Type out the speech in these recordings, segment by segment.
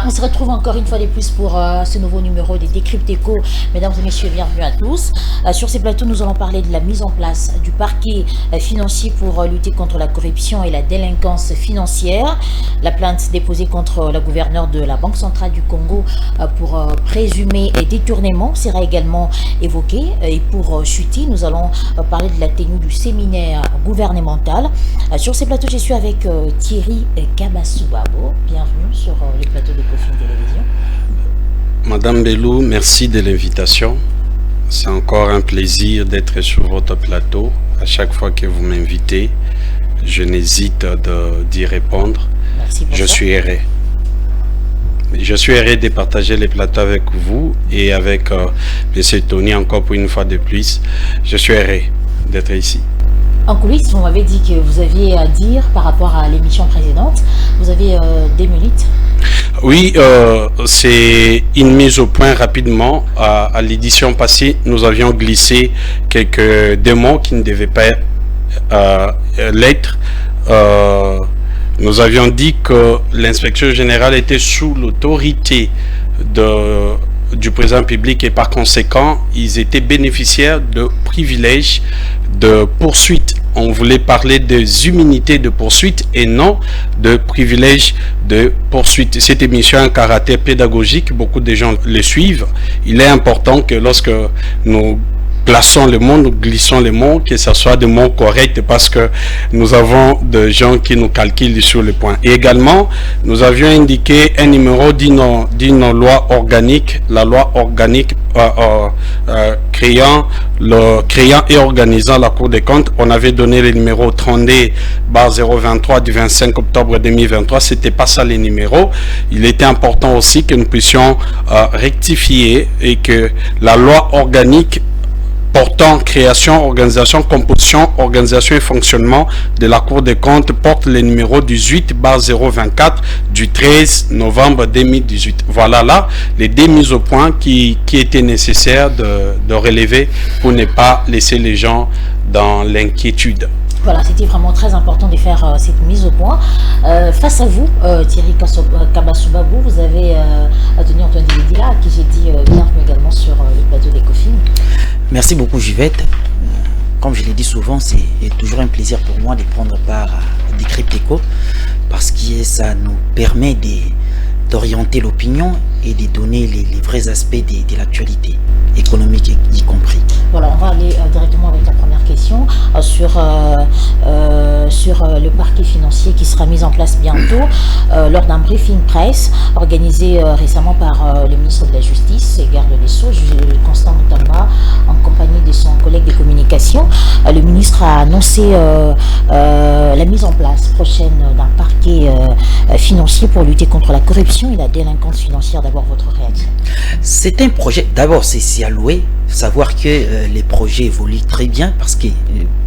on se retrouve encore une fois de plus pour ce nouveau numéro des Décrypte Éco. Mesdames et messieurs, bienvenue à tous. Sur ces plateaux, nous allons parler de la mise en place du parquet financier pour lutter contre la corruption et la délinquance financière. La plainte déposée contre la gouverneure de la Banque centrale du Congo pour présumé détournement sera également évoquée. Et pour chuter, nous allons parler de la tenue du séminaire gouvernemental. Sur ces plateaux, je suis avec Thierry Kabasubabo. Bienvenue sur le plateau de Kofin Télévision. Madame Belou, merci de l'invitation. C'est encore un plaisir d'être sur votre plateau. À chaque fois que vous m'invitez, je n'hésite d'y répondre. Merci pour Je ça. suis heureux. Je suis heureux de partager les plateaux avec vous et avec M. Tony encore pour une fois de plus. Je suis heureux d'être ici. En coulisses, vous m'avez dit que vous aviez à dire par rapport à l'émission précédente. Vous avez des minutes. Oui, c'est une mise au point rapidement. À l'édition passée, nous avions glissé quelques démons qui ne devaient pas l'être. Nous avions dit que l'inspection générale était sous l'autorité du président public et par conséquent, ils étaient bénéficiaires de privilèges de poursuite. On voulait parler des immunités de poursuite et non de privilèges de poursuite. Cette émission a un caractère pédagogique, beaucoup de gens le suivent. Il est important que lorsque nous plaçons les mots, nous glissons les mots, que ce soit des mots corrects parce que nous avons des gens qui nous calculent sur le point. Et également, nous avions indiqué un numéro d'une loi organique, la loi organique créant et organisant la Cour des comptes. On avait donné le numéro 32/023 du 25 octobre 2023. C'était pas ça les numéros. Il était important aussi que nous puissions rectifier et que la loi organique portant création, organisation, composition, organisation et fonctionnement de la Cour des comptes porte le numéro 18/024 du 13 novembre 2018. Voilà là les deux mises au point qui étaient nécessaires de relever pour ne pas laisser les gens dans l'inquiétude. Voilà, c'était vraiment très important de faire cette mise au point. Face à vous, Thierry Kabasubabo, vous avez Anthony Dila, à qui j'ai dit bienvenue également sur le plateau des Kofin. Merci beaucoup Juvette. Comme je l'ai dit souvent, c'est toujours un plaisir pour moi de prendre part à Décrypte Éco parce que ça nous permet d'orienter l'opinion et de donner les vrais aspects de l'actualité économique y compris. Voilà, on va aller directement avec la première question sur le parquet financier qui sera mis en place bientôt lors d'un briefing presse organisé récemment par le ministre de la Justice et garde des Sceaux, Constant Mutamba, en compagnie de son collègue de communication. Le ministre a annoncé la mise en place prochaine d'un parquet financier pour lutter contre la corruption et la délinquance financière. D'abord, votre réaction. C'est un projet, d'abord c'est à louer, savoir que les projets évoluent très bien parce que,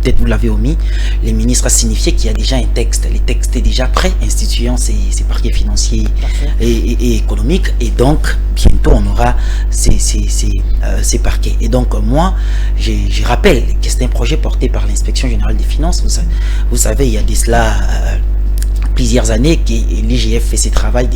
peut-être vous l'avez omis, le ministre a signifié qu'il y a déjà un texte, le texte est déjà prêt instituant ces parquets financiers et économiques et donc bientôt on aura ces parquets. Et donc moi, je rappelle que c'est un projet porté par l'inspection générale des finances, vous savez il y a de cela plusieurs années que l'IGF fait ce travail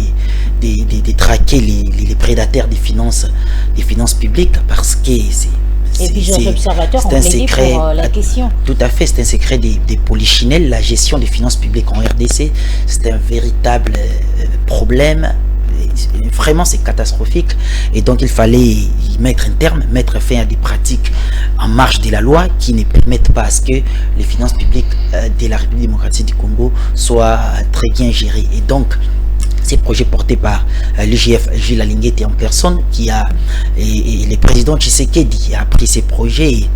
de traquer les prédateurs des finances publiques parce que et puis les observateurs ont plaidé pour la question. Tout à fait, c'est un secret des polichinelles. La gestion des finances publiques en RDC, c'est un véritable problème. Vraiment, c'est catastrophique. Et donc, il fallait y mettre un terme, mettre fin à des pratiques en marge de la loi qui ne permettent pas à ce que les finances publiques de la République démocratique du Congo soient très bien gérées. Et donc, ces projets portés par l'IGF, Gilles Alinguete en personne, et le président Tshisekedi a pris ces projets et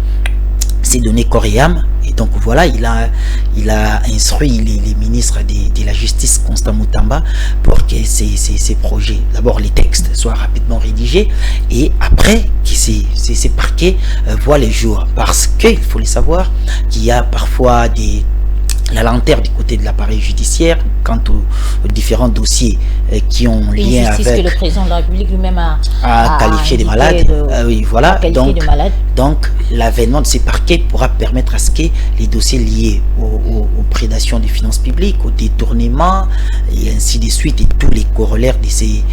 s'est donné corps et âme. Et donc voilà, il a instruit les ministres de la Justice, Constant Mutamba, pour que ces projets, d'abord les textes, soient rapidement rédigés et après que ces parquets voient le jour. Parce qu'il faut le savoir, qu'il y a parfois des la lenteur du côté de l'appareil judiciaire quant aux différents dossiers qui ont lien avec que le président de la République lui-même a qualifié de malade. Oui, voilà. Donc l'avènement de ces parquets pourra permettre à ce que les dossiers liés aux prédations des finances publiques, au détournement et ainsi de suite, et tous les corollaires de ces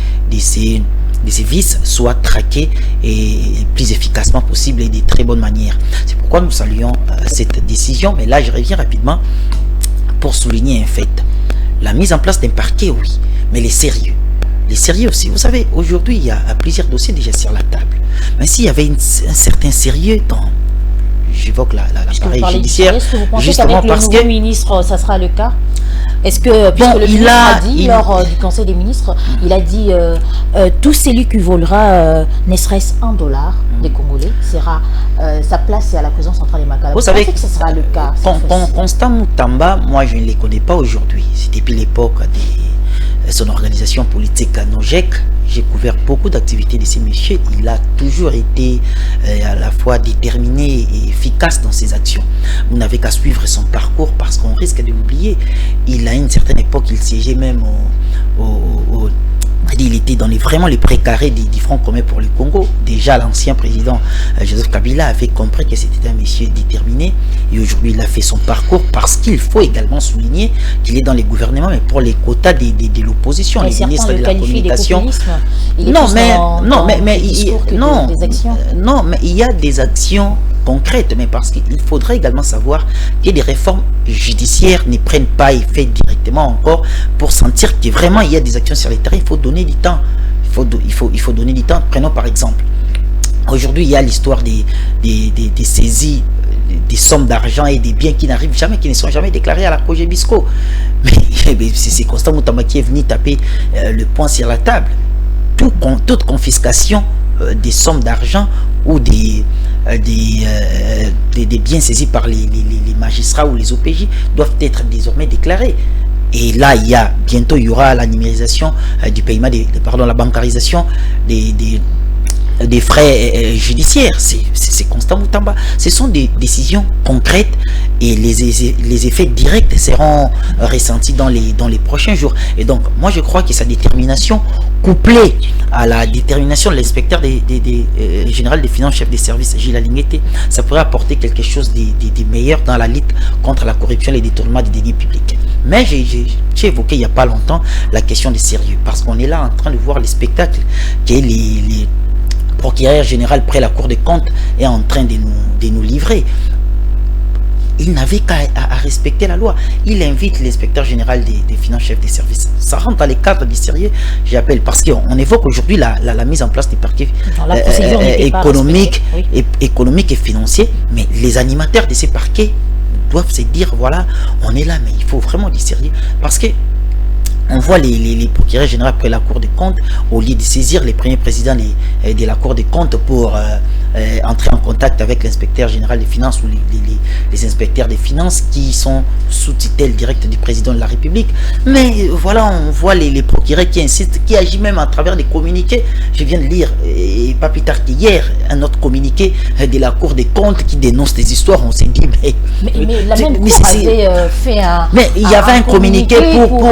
vices soient traqués et plus efficacement possible et de très bonne manière. C'est pourquoi nous saluons cette décision. Mais là, je reviens rapidement pour souligner un fait. La mise en place d'un parquet, oui, mais les sérieux aussi. Vous savez, aujourd'hui, il y a plusieurs dossiers déjà sur la table. Mais s'il y avait un certain sérieux dans, j'évoque l'appareil judiciaire, est-ce que vous pensez justement qu'avec le nouveau ministre, ça sera le cas? Est-ce que, puisque le ministre a dit lors du Conseil des ministres, il a dit tout celui qui volera ne serait-ce $1 des Congolais, sa place est à la prison centrale de Makala. Vous savez que ce sera le cas? Constant Moutamba, moi je ne les connais pas aujourd'hui. C'est depuis l'époque de son organisation politique à Nojek. J'ai couvert beaucoup d'activités de ces messieurs. Il a toujours été à la fois déterminé et efficace dans ses actions. Vous n'avez qu'à suivre son parcours parce qu'on risque de l'oublier. Il a une certaine époque, il siégeait même il était dans vraiment les précarés du Front commun pour le Congo. Déjà, l'ancien président Joseph Kabila avait compris que c'était un monsieur déterminé. Et aujourd'hui, il a fait son parcours parce qu'il faut également souligner qu'il est dans les gouvernements, mais pour les quotas de l'opposition, les ministres de la communication. Non, mais il y a des actions concrètes, mais parce qu'il faudrait également savoir que des réformes judiciaires ne prennent pas effet directement encore pour sentir que vraiment il y a des actions sur les terrains. Il faut donner du temps. Il faut donner du temps. Prenons par exemple, aujourd'hui il y a l'histoire des saisies, des sommes d'argent et des biens qui n'arrivent jamais, qui ne sont jamais déclarés à la Cogebisco. Mais c'est Constant Moutamba qui est venu taper le poing sur la table. Toute confiscation des sommes d'argent ou des biens saisis par les magistrats ou les OPJ doivent être désormais déclarés. Et là, bientôt il y aura la numérisation du paiement, la bancarisation des frais judiciaires. C'est Constant Moutamba. Ce sont des décisions concrètes et les effets directs seront ressentis dans les prochains jours. Et donc, moi je crois que sa détermination, couplée à la détermination de l'inspecteur général des finances, chef des services, Gilles Alinguete, ça pourrait apporter quelque chose de meilleur dans la lutte contre la corruption et les détournements des deniers publics. Mais j'ai évoqué il n'y a pas longtemps la question des sérieux, parce qu'on est là en train de voir les spectacles que les procureur général près la Cour des comptes est en train de nous livrer. Il n'avait qu'à respecter la loi. Il invite l'inspecteur général des finances, chef des services. Ça rentre dans les cadres du sérieux, j'appelle, parce qu'on évoque aujourd'hui la mise en place des parquets économiques et financiers, mais les animateurs de ces parquets doivent se dire, voilà, on est là, mais il faut vraiment du sérieux, parce que on voit les procureurs généraux après la Cour des comptes, au lieu de saisir les premiers présidents de la Cour des comptes pour entrer en contact avec l'inspecteur général des finances ou les inspecteurs des finances qui sont sous tutelle directe du président de la République. Mais voilà, on voit les procureurs qui insistent, qui agissent même à travers des communiqués. Je viens de lire, et pas plus tard qu'hier, un autre communiqué de la Cour des comptes qui dénonce des histoires. On s'est dit, mais la même Cour avait fait un... Mais il y avait un communiqué pour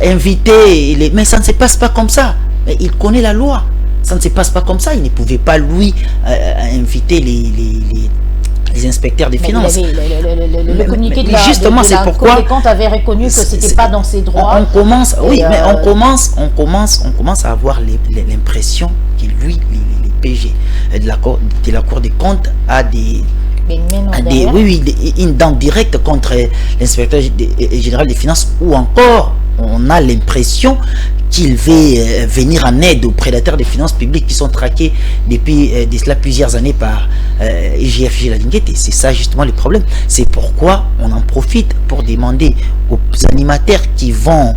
inviter, mais ça ne se passe pas comme ça. Mais il connaît la loi. Ça ne se passe pas comme ça. Il ne pouvait pas, lui, inviter les inspecteurs des finances. Le communiqué de la Cour des comptes avait reconnu que ce n'était pas dans ses droits. On commence à avoir l'impression que lui, les PG de la Cour des comptes a une dent directe contre l'inspecteur général des finances, ou encore on a l'impression qu'il veut venir en aide aux prédateurs des finances publiques qui sont traqués depuis cela plusieurs années par IGF Gilles Alinguete. C'est ça justement le problème. C'est pourquoi on en profite pour demander aux animateurs qui seront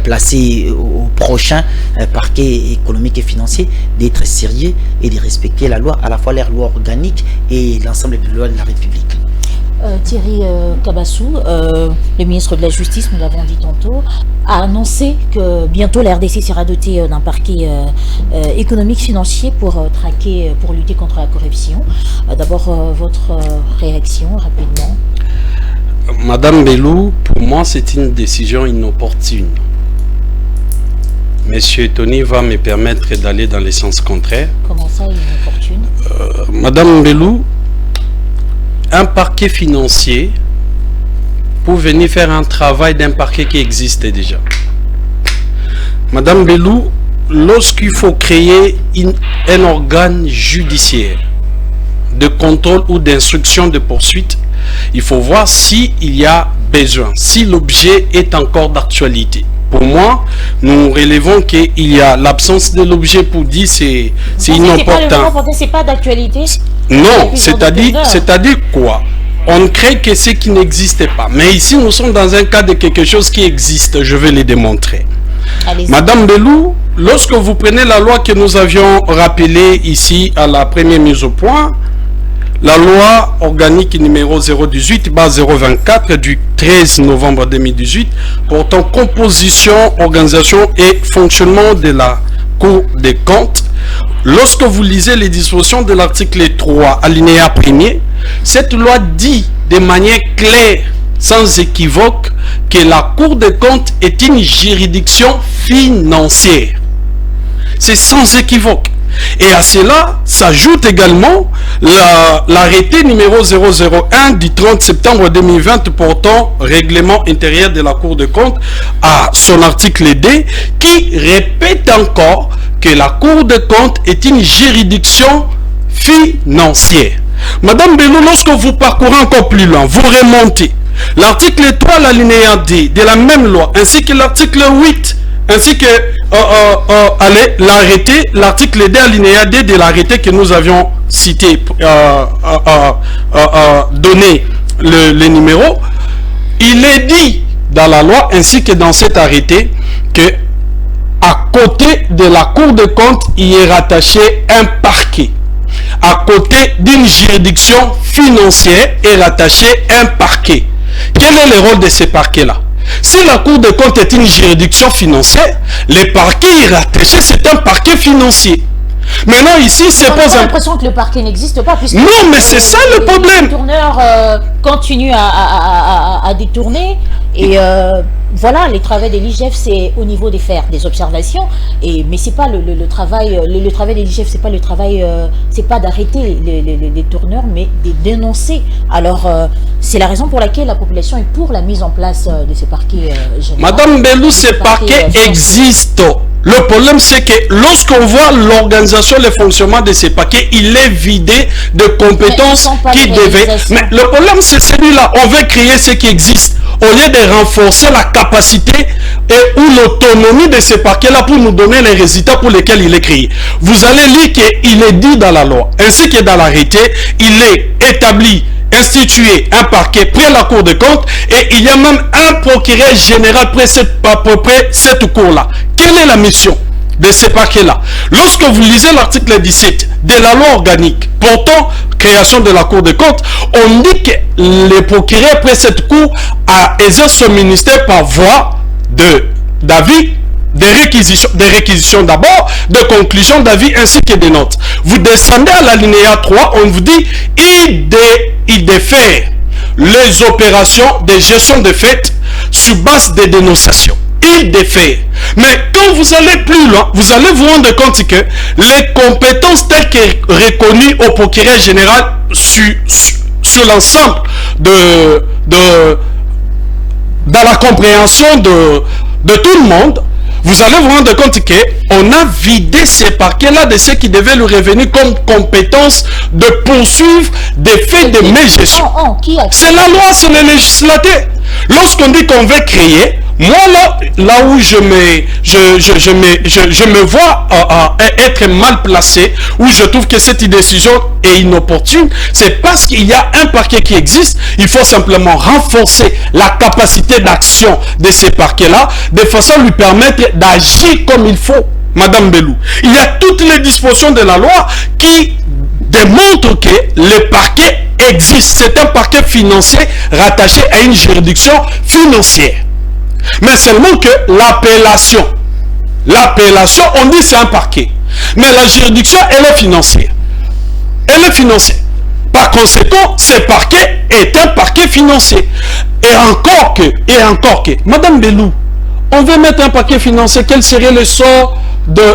placés au prochain parquet économique et financier d'être sérieux et de respecter la loi, à la fois leur loi organique et l'ensemble des lois de la République. Thierry Kabassou, le ministre de la Justice, nous l'avons dit tantôt, a annoncé que bientôt la RDC sera dotée d'un parquet économique financier pour lutter contre la corruption. D'abord, votre réaction rapidement. Madame Bellou, pour moi, c'est une décision inopportune. Monsieur Tony va me permettre d'aller dans le sens contraire. Comment ça, inopportune? Madame Bellou, un parquet financier pour venir faire un travail d'un parquet qui existait déjà. Madame Bellou, lorsqu'il faut créer un organe judiciaire de contrôle ou d'instruction de poursuite, il faut voir s'il y a besoin, si l'objet est encore d'actualité. Pour moi, nous relevons qu'il y a l'absence de l'objet pour dire c'est inopportun. C'est pas d'actualité. Non, c'est-à-dire quoi? On crée que ce qui n'existait pas. Mais ici, nous sommes dans un cas de quelque chose qui existe. Je vais le démontrer. Madame Bellou, lorsque vous prenez la loi que nous avions rappelée ici à la première mise au point, la loi organique numéro 018/024 du 13 novembre 2018 portant composition, organisation et fonctionnement de la Cour des comptes, lorsque vous lisez les dispositions de l'article 3, alinéa 1er, cette loi dit de manière claire, sans équivoque, que la Cour des comptes est une juridiction financière. C'est sans équivoque. Et à cela s'ajoute également l'arrêté numéro 001 du 30 septembre 2020 portant règlement intérieur de la Cour des comptes à son article D qui répète encore que la Cour des comptes est une juridiction financière. Madame Bellou, lorsque vous parcourez encore plus loin, vous remontez l'article 3, l'alinéa D de la même loi, ainsi que l'article 8, ainsi que l'arrêté, l'article D, alinéa D de l'arrêté que nous avions cité, donné le numéro, il est dit dans la loi, ainsi que dans cet arrêté, que à côté de la Cour des comptes, il est rattaché un parquet. À côté d'une juridiction financière est rattaché un parquet. Quel est le rôle de ce parquet-là? Si la Cour des comptes est une juridiction financière, le parquet est rattaché, c'est un parquet financier. Maintenant ici, c'est pas l'impression que le parquet n'existe pas. Non, mais c'est ça le problème. Les détourneurs continuent à détourner et voilà, les travaux de l'IGF, c'est au niveau des faits, des observations. Mais c'est pas le travail de l'IGF, c'est pas le travail, c'est pas d'arrêter les détourneurs, mais de dénoncer. Alors c'est la raison pour laquelle la population est pour la mise en place de ces parquets généraux. Madame Bellou, ces parquets existent. Le problème, c'est que lorsqu'on voit l'organisation, le fonctionnement de ces paquets, il est vidé de compétences qui devaient... Mais le problème, c'est celui-là. On veut créer ce qui existe. Au lieu de renforcer la capacité et ou l'autonomie de ces paquets-là pour nous donner les résultats pour lesquels il est créé. Vous allez lire qu'il est dit dans la loi, ainsi que dans l'arrêté, il est établi, instituer un parquet près la Cour des comptes et il y a même un procureur général près cette cour-là. Quelle est la mission de ces parquets-là? Lorsque vous lisez l'article 17 de la loi organique portant création de la Cour des comptes, on dit que le procureur près cette cour exerce son ministère par voie d'avis, de réquisitions d'abord, de conclusions d'avis ainsi que de notes. Vous descendez à l'alinéa 3, on vous dit il défère les opérations de gestion de fait sur base des dénonciations. Il défère. Mais quand vous allez plus loin, vous allez vous rendre compte que les compétences telles que reconnues au procureur général sur l'ensemble dans la compréhension de tout le monde, vous allez vous rendre compte qu'on a vidé ces parquets-là de ce qui devait lui revenir comme compétence de poursuivre des faits de mégestion. C'est la loi, c'est le législateur. Lorsqu'on dit qu'on veut créer, moi là où je me vois être mal placé, où je trouve que cette décision est inopportune, c'est parce qu'il y a un parquet qui existe. Il faut simplement renforcer la capacité d'action de ces parquets-là, de façon à lui permettre d'agir comme il faut. Madame Bellou, il y a toutes les dispositions de la loi qui démontre que le parquet existe. C'est un parquet financier rattaché à une juridiction financière. Mais seulement que l'appellation, on dit c'est un parquet. Mais la juridiction, elle est financière. Elle est financière. Par conséquent, ce parquet est un parquet financier. Et encore que, Madame Belou, on veut mettre un parquet financier, quel serait le sort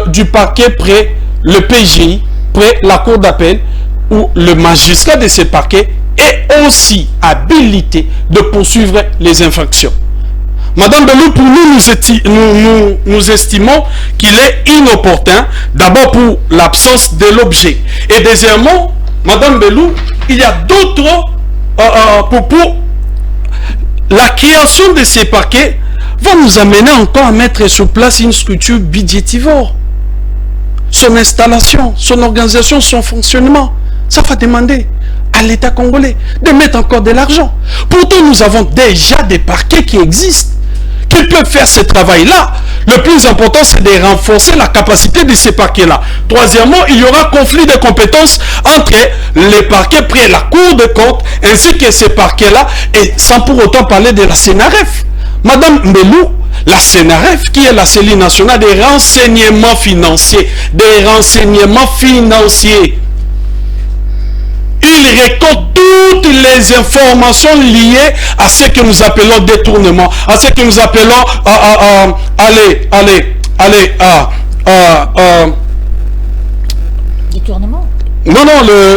du parquet près le PGI, près la cour d'appel, où le magistrat de ce parquet est aussi habilité de poursuivre les infractions. Madame Belou, pour nous estimons qu'il est inopportun, d'abord pour l'absence de l'objet. Et deuxièmement, Madame Belou, il y a d'autres, pour la création de ces parquets va nous amener encore à mettre sur place une structure budgétivore. Son installation, son organisation, son fonctionnement, ça va demander à l'État congolais de mettre encore de l'argent. Pourtant, nous avons déjà des parquets qui existent, qui peuvent faire ce travail-là. Le plus important, c'est de renforcer la capacité de ces parquets-là. Troisièmement, il y aura conflit de compétences entre les parquets près la Cour des comptes ainsi que ces parquets-là, et sans pour autant parler de la CNRF. Madame Mbelou, la CNRF, qui est la cellule nationale des renseignements financiers, il récolte toutes les informations liées à ce que nous appelons détournement, à ce que nous appelons détournement. Non,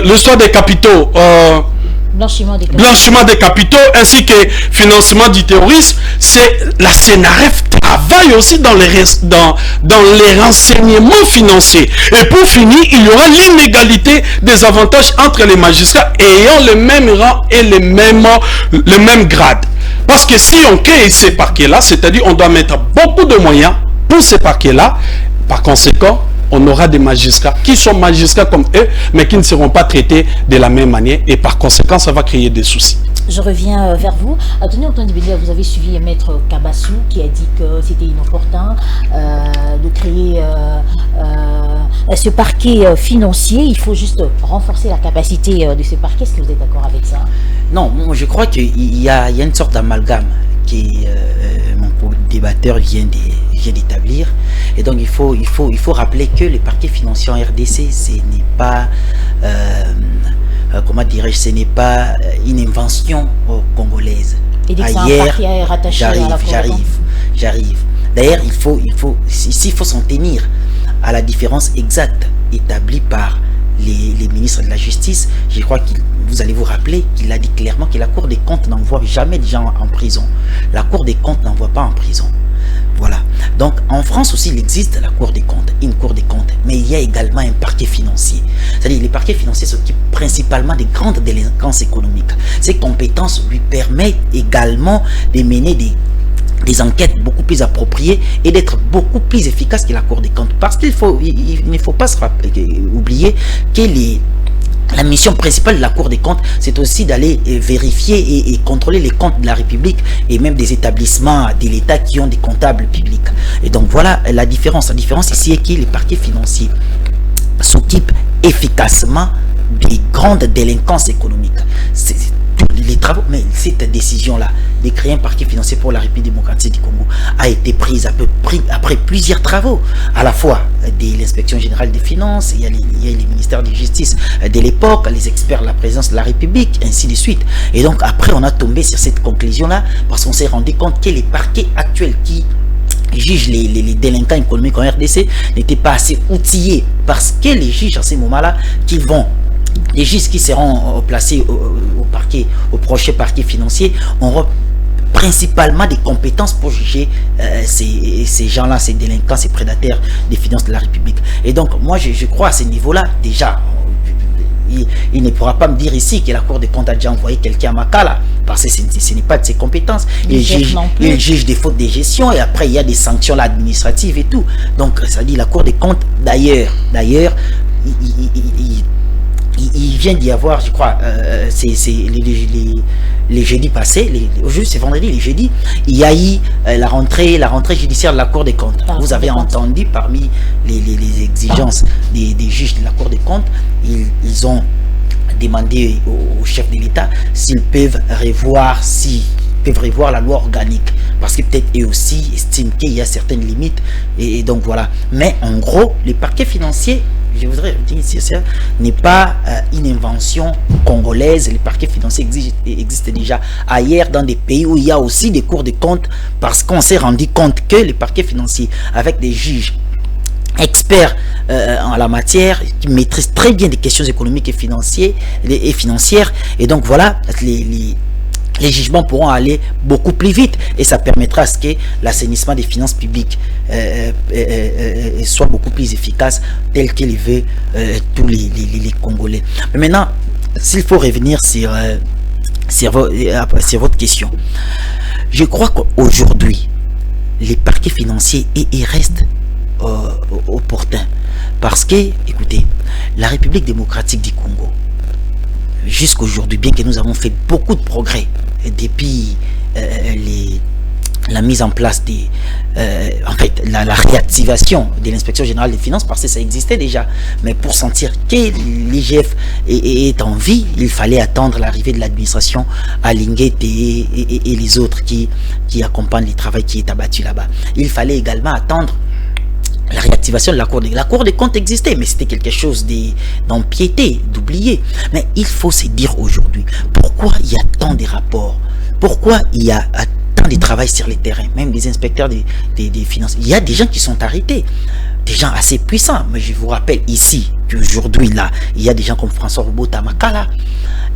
l'histoire des capitaux. Blanchiment des capitaux ainsi que financement du terrorisme. C'est la CNRF travaille aussi dans les renseignements financiers. Et pour finir, il y aura l'inégalité des avantages entre les magistrats ayant le même rang et le même grade. Parce que si on crée ces parquets-là, c'est-à-dire on doit mettre beaucoup de moyens pour ces parquets-là, par conséquent, on aura des magistrats qui sont magistrats comme eux, mais qui ne seront pas traités de la même manière, et par conséquent, ça va créer des soucis. Je reviens vers vous. Tenez, Antoine Dibédia, vous avez suivi Maître Kabassou qui a dit que c'était inopportun de créer ce parquet financier. Il faut juste renforcer la capacité de ce parquet. Est-ce que vous êtes d'accord avec ça? Non, je crois qu'il y a une sorte d'amalgame que mon débatteur vient d'établir. Et donc il faut rappeler que le parquet financier en RDC, ce n'est pas comment dirais-je, ce n'est pas une invention congolaise. Et dès que c'est un parquet rattaché à la j'arrive. D'ailleurs, il faut s'en tenir à la différence exacte établie par les ministres de la Justice. Je crois que vous allez vous rappeler qu'il a dit clairement que la Cour des comptes n'envoie jamais de gens en prison. La Cour des comptes n'envoie pas en prison. Voilà. Donc en France aussi il existe la Cour des comptes, une Cour des comptes, mais il y a également un parquet financier. C'est-à-dire les parquets financiers s'occupent principalement des grandes délinquances économiques. Ces compétences lui permettent également de mener des enquêtes beaucoup plus appropriées et d'être beaucoup plus efficaces que la Cour des comptes. Parce qu'il ne faut pas oublier que la mission principale de la Cour des comptes, c'est aussi d'aller vérifier et contrôler les comptes de la République et même des établissements de l'État qui ont des comptables publics. Et donc voilà la différence. La différence ici est que les parquets financiers s'occupent efficacement des grandes délinquances économiques. Les travaux, mais cette décision-là de créer un parquet financier pour la République démocratique du Congo a été prise après plusieurs travaux, à la fois de l'inspection générale des finances, il y a les ministères de justice de l'époque, les experts de la présidence de la République, ainsi de suite. Et donc après on a tombé sur cette conclusion-là parce qu'on s'est rendu compte que les parquets actuels qui jugent les délinquants économiques en RDC n'étaient pas assez outillés, parce que les juges à ce moment-là les juges qui seront placés au prochain parquet financier auront principalement des compétences pour juger ces gens-là, ces délinquants, ces prédateurs des finances de la République. Et donc, moi, je crois à ce niveau-là, déjà, il ne pourra pas me dire ici que la Cour des comptes a déjà envoyé quelqu'un à Makala, parce que ce n'est pas de ses compétences. Il juge des fautes de gestion, et après, il y a des sanctions administratives et tout. Donc, ça dit la Cour des comptes, d'ailleurs, il vient d'y avoir, je crois, c'est les jeudis passés, aujourd'hui c'est vendredi, les jeudis, il y a eu la rentrée judiciaire de la Cour des comptes. Vous avez entendu parmi les exigences des juges de la Cour des comptes, ils ont demandé au chef de l'État s'ils peuvent revoir la loi organique, parce que peut-être eux aussi estiment qu'il y a certaines limites, et donc voilà. Mais en gros, le parquet financier, je voudrais dire ici, ça n'est pas une invention congolaise. Les parquets financiers existent déjà ailleurs dans des pays où il y a aussi des cours de comptes, parce qu'on s'est rendu compte que les parquets financiers, avec des juges experts en la matière, qui maîtrisent très bien des questions économiques et financières, et donc voilà, les jugements pourront aller beaucoup plus vite, et ça permettra à ce que l'assainissement des finances publiques soit beaucoup plus efficace, tel qu'il veut tous les Congolais. Mais maintenant, s'il faut revenir sur votre question, je crois qu'aujourd'hui, les parquets financiers restent opportuns, parce que, écoutez, la République démocratique du Congo, jusqu'aujourd'hui, bien que nous avons fait beaucoup de progrès depuis la mise en place la réactivation de l'inspection générale des finances, parce que ça existait déjà, mais pour sentir que l'IGF est en vie, il fallait attendre l'arrivée de l'administration Alinguete et les autres qui accompagnent le travail qui est abattu là-bas. Il fallait également attendre la réactivation de la Cour des comptes existait, mais c'était quelque chose d'empiété, d'oublié. Mais il faut se dire aujourd'hui, pourquoi il y a tant de rapports, pourquoi il y a tant de travail sur les terrains, même des inspecteurs des finances. Il y a des gens qui sont arrêtés, des gens assez puissants. Mais je vous rappelle ici qu'aujourd'hui, là, il y a des gens comme François Robota Makala.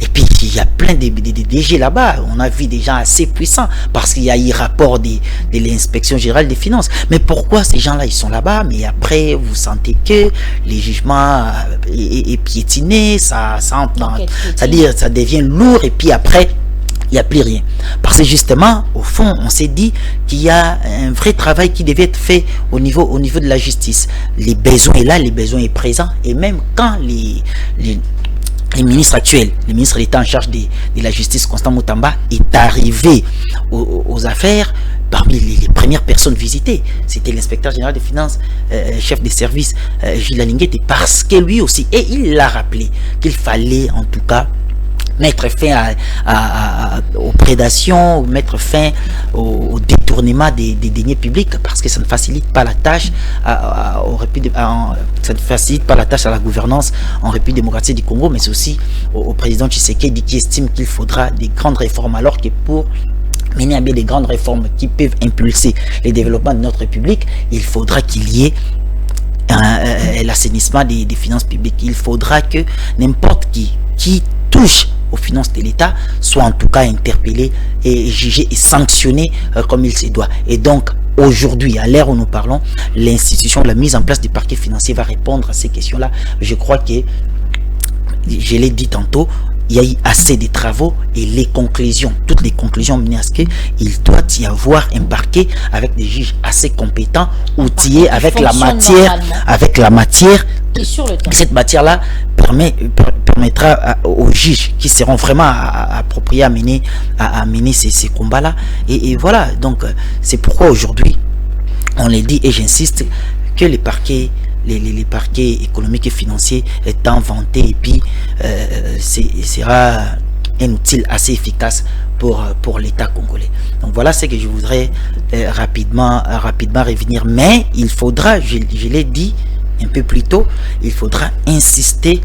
Et puis, il y a plein de DG là-bas. On a vu des gens assez puissants, parce qu'il y a eu rapport de l'inspection générale des finances. Mais pourquoi ces gens-là, ils sont là-bas, mais après, vous sentez que les jugements est piétiné, c'est-à-dire, ça devient lourd, et puis après, il n'y a plus rien. Parce que justement, au fond, on s'est dit qu'il y a un vrai travail qui devait être fait au niveau de la justice. Les besoins est là, les besoins est présent, et même quand les ministres actuels, le ministre de l'État en charge de la justice, Constant Mutamba, est arrivé aux affaires, parmi les premières personnes visitées, c'était l'inspecteur général des finances, chef des services, Gilles Alinguete, parce que lui aussi, et il l'a rappelé, qu'il fallait en tout cas mettre fin aux prédations, mettre fin au détournement des deniers publics, parce que ça ne facilite pas la tâche ça ne facilite pas la tâche à la gouvernance en République démocratique du Congo, mais c'est aussi au président Tshisekedi, qui estime qu'il faudra des grandes réformes, alors que pour mener à bien des grandes réformes qui peuvent impulser les développements de notre République, il faudra qu'il y ait l'assainissement des finances publiques. Il faudra que n'importe qui touche aux finances de l'État soit en tout cas interpellé et jugé et sanctionné comme il se doit. Et donc aujourd'hui, à l'ère où nous parlons, l'institution, la mise en place du parquet financier va répondre à ces questions-là. Je crois que, je l'ai dit tantôt, il y a eu assez de travaux, et les conclusions, toutes les conclusions menées à ce qu'il doit y avoir un parquet avec des juges assez compétents, outillés avec la matière, et sur le terrain. Cette matière-là permettra aux juges qui seront vraiment appropriés à mener ces combats-là. Et voilà, donc c'est pourquoi aujourd'hui, on le dit et j'insiste, que les parquets économiques et financiers étant vantés, et puis sera un outil assez efficace pour l'État congolais. Donc voilà ce que je voudrais rapidement revenir. Mais il faudra, je l'ai dit un peu plus tôt, il faudra insister,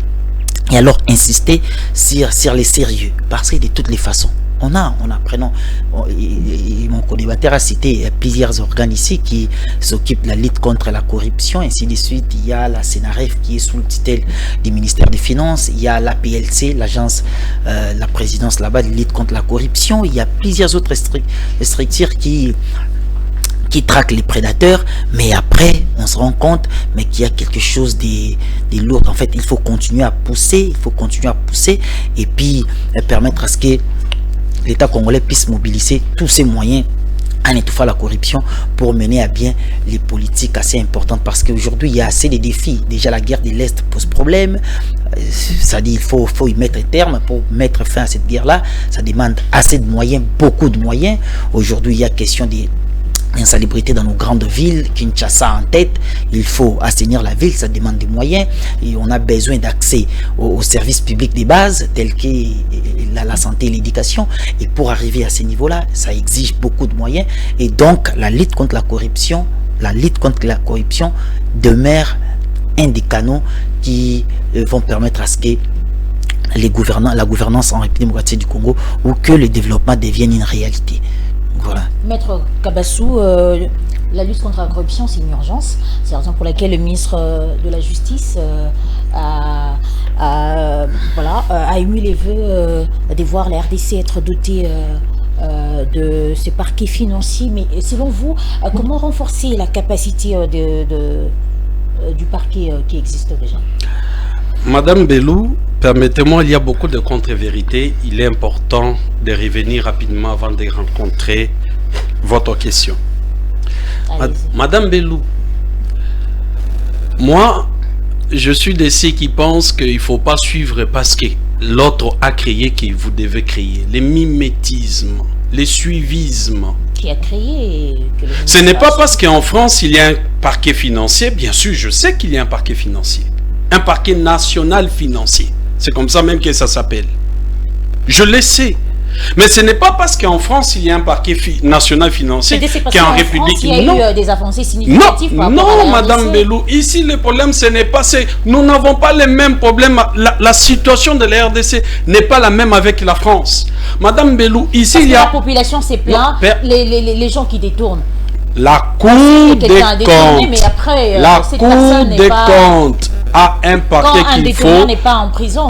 et alors insister sur les sérieux, parce que de toutes les façons, mon co-débatteur a cité plusieurs organes ici qui s'occupent de la lutte contre la corruption, ainsi de suite. Il y a la CNRF qui est sous le titre du ministère des Finances, il y a l'APLC, l'agence, la présidence là-bas de lutte contre la corruption, il y a plusieurs autres structures qui traquent les prédateurs, mais après on se rend compte qu'il y a quelque chose de lourd. En fait, il faut continuer à pousser, et puis permettre à ce que l'État congolais puisse mobiliser tous ses moyens en étouffant la corruption pour mener à bien les politiques assez importantes, parce qu'aujourd'hui il y a assez de défis. Déjà la guerre de l'Est pose problème, ça dit il faut y mettre un terme. Pour mettre fin à cette guerre là, ça demande assez de moyens, beaucoup de moyens. Aujourd'hui il y a question des insalubrité dans nos grandes villes, Kinshasa en tête. Il faut assainir la ville, ça demande des moyens, et on a besoin d'accès aux services publics de base tels que la santé et l'éducation, et pour arriver à ce niveau là, ça exige beaucoup de moyens, et donc la lutte contre la corruption demeure un des canaux qui vont permettre à ce que la gouvernance en République démocratique du Congo, ou que le développement devienne une réalité. Voilà. Maître Kabassou, la lutte contre la corruption, c'est une urgence. C'est la raison pour laquelle le ministre de la Justice a émis les vœux de voir la RDC être dotée de ce parquet financier. Mais selon vous, comment renforcer la capacité du parquet qui existe déjà? Madame Belou, permettez-moi, il y a beaucoup de contre-vérités. Il est important de revenir rapidement avant de rencontrer votre question. Madame Belou, moi, je suis de ceux qui pensent qu'il ne faut pas suivre parce que l'autre a créé que vous devez créer. Les mimétismes, les suivismes. Qui a créé Ce n'est pas parce qu'en France, il y a un parquet financier. Bien sûr, je sais qu'il y a un parquet financier. Un parquet national financier. C'est comme ça même que ça s'appelle. Je le sais. Mais ce n'est pas parce qu'en France, il y a un parquet national financier qu'en République... Il y a eu des avancées significatives. Non, Madame Belou. Ici, le problème, ce n'est pas... Nous n'avons pas les mêmes problèmes. La situation de la RDC n'est pas la même avec la France. Madame Belou, ici, il y a... La population s'est plainte, les gens qui détournent. La Cour des comptes, la Cour des comptes a un parquet qu'il faut.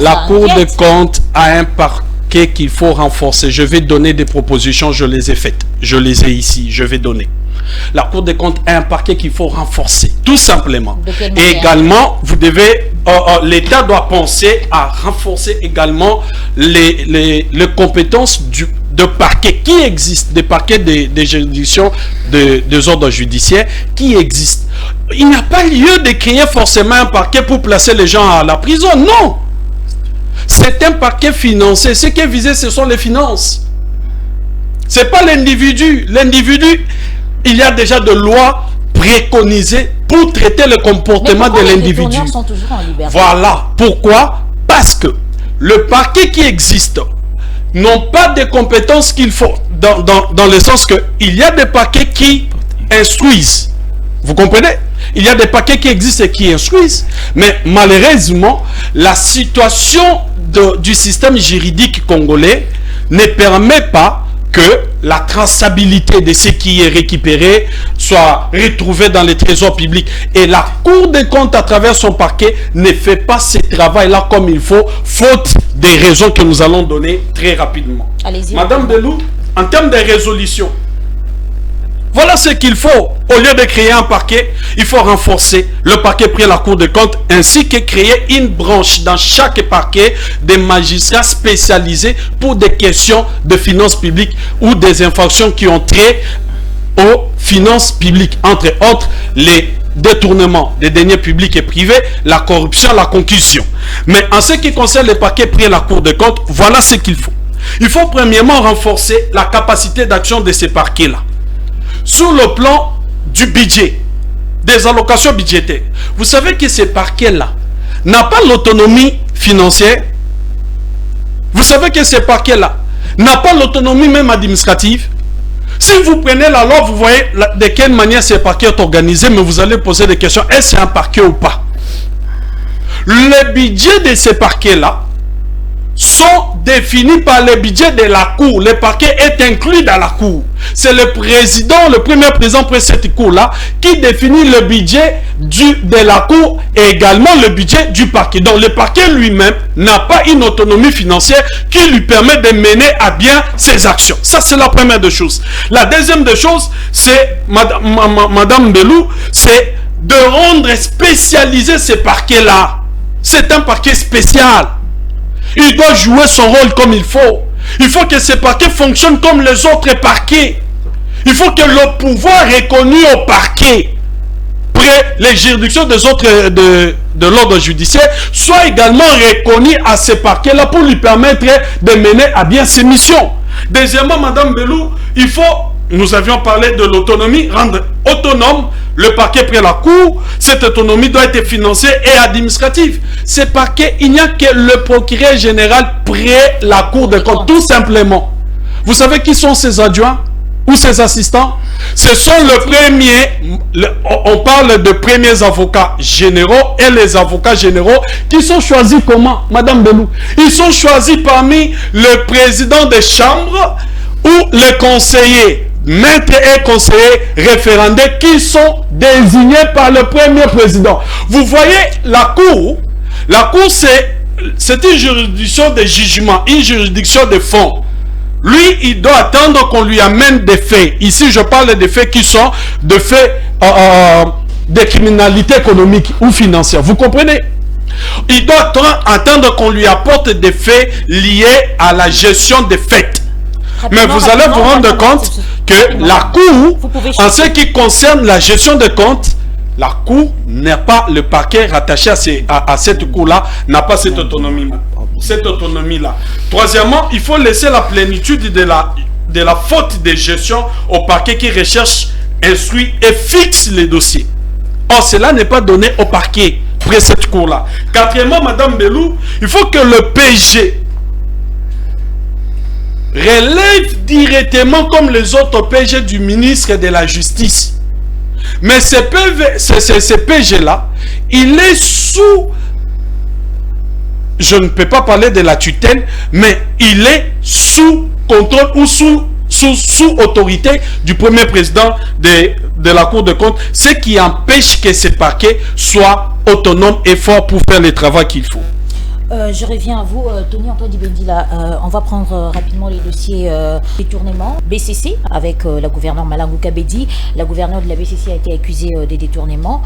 La Cour des comptes a un parquet qu'il faut renforcer. Je vais donner des propositions, je les ai faites. Je les ai ici, je vais donner. La Cour des comptes a un parquet qu'il faut renforcer, tout simplement. Et également, vous devez, l'État doit penser à renforcer également les compétences de parquets qui existent, des parquets des juridictions des ordres judiciaires qui existent. Il n'y a pas lieu de créer forcément un parquet pour placer les gens à la prison, non. C'est un parquet financier. Ce qui est visé, ce sont les finances. Ce n'est pas l'individu. L'individu, il y a déjà de lois préconisées pour traiter le comportement de l'individu. Voilà. Pourquoi? Parce que le parquet qui existe n'ont pas de compétences qu'il faut, dans le sens que il y a des parquets qui instruisent. Vous comprenez? Il y a des parquets qui existent et qui instruisent, mais malheureusement, la situation du système juridique congolais ne permet pas que la traçabilité de ce qui est récupéré soit retrouvée dans les trésors publics. Et la Cour des comptes, à travers son parquet, ne fait pas ce travail-là comme il faut, faute des raisons que nous allons donner très rapidement. Madame Belou, en termes de résolution, voilà ce qu'il faut. Au lieu de créer un parquet, il faut renforcer le parquet pris à la Cour des comptes, ainsi que créer une branche dans chaque parquet des magistrats spécialisés pour des questions de finances publiques ou des infractions qui ont trait aux finances publiques, entre autres les détournements des deniers publics et privés, la corruption, la concussion. Mais en ce qui concerne les parquets pris à la Cour des comptes, voilà ce qu'il faut. Il faut premièrement renforcer la capacité d'action de ces parquets-là. Sur le plan du budget, des allocations budgétaires, vous savez que ces parquets-là n'ont pas l'autonomie financière. Vous savez que ces parquets-là n'ont pas l'autonomie même administrative. Si vous prenez la loi, vous voyez de quelle manière ces parquets sont organisés, mais vous allez poser des questions. Est-ce que c'est un parquet ou pas? Le budget de ces parquets-là sont définis par le budget de la Cour. Le parquet est inclus dans la Cour. C'est le président, le premier président pour cette Cour-là, qui définit le budget de la Cour et également le budget du parquet. Donc le parquet lui-même n'a pas une autonomie financière qui lui permet de mener à bien ses actions. Ça, c'est la première des choses. La deuxième des choses, c'est, Madame Belou, c'est de rendre spécialisé ces parquets-là. C'est un parquet spécial. Il doit jouer son rôle comme il faut. Il faut que ces parquets fonctionnent comme les autres parquets. il faut que le pouvoir reconnu au parquet près les juridictions des autres de l'ordre judiciaire soit également reconnu à ce parquet-là pour lui permettre de mener à bien ses missions. Deuxièmement, Madame Belou, il faut, nous avions parlé de l'autonomie, rendre autonome le parquet près la cour. Cette autonomie doit être financière et administrative. Ce parquet, il n'y a que le procureur général près la cour de compte, tout simplement. Vous savez qui sont ses adjoints ou ses assistants? Ce sont le premier, on parle de premiers avocats généraux et les avocats généraux qui sont choisis comment, Madame Belou? Ils sont choisis parmi le président des chambres ou les conseillers, maîtres et conseillers référendaires qui sont désignés par le premier président. Vous voyez, la cour c'est une juridiction de jugement, une juridiction de fond. Lui, il doit attendre qu'on lui amène des faits. Ici, je parle des faits qui sont des faits de criminalité économique ou financière. Vous comprenez? Il doit attendre qu'on lui apporte des faits liés à la gestion des faits. Mais vous allez vous rendre compte que la Cour, en ce qui concerne la gestion des comptes, la Cour n'est pas le parquet rattaché à cette Cour-là, n'a pas cette autonomie. Cette autonomie-là. Troisièmement, il faut laisser la plénitude de la faute de gestion au parquet qui recherche, instruit et fixe les dossiers. Or, cela n'est pas donné au parquet près cette cour-là. Quatrièmement, Madame Belou, il faut que le PG relève directement comme les autres PG du ministre de la Justice. Mais ce PG-là, il est sous... Je ne peux pas parler de la tutelle, mais il est sous contrôle ou sous autorité du premier président de la Cour de compte, ce qui empêche que ce parquet soit autonome et fort pour faire le travail qu'il faut. Je reviens à vous, Tony Antoine Dibendila. On va prendre rapidement les dossiers détournement. BCC avec la gouverneure Malangou Kabedi. La gouverneure de la BCC a été accusée des détournements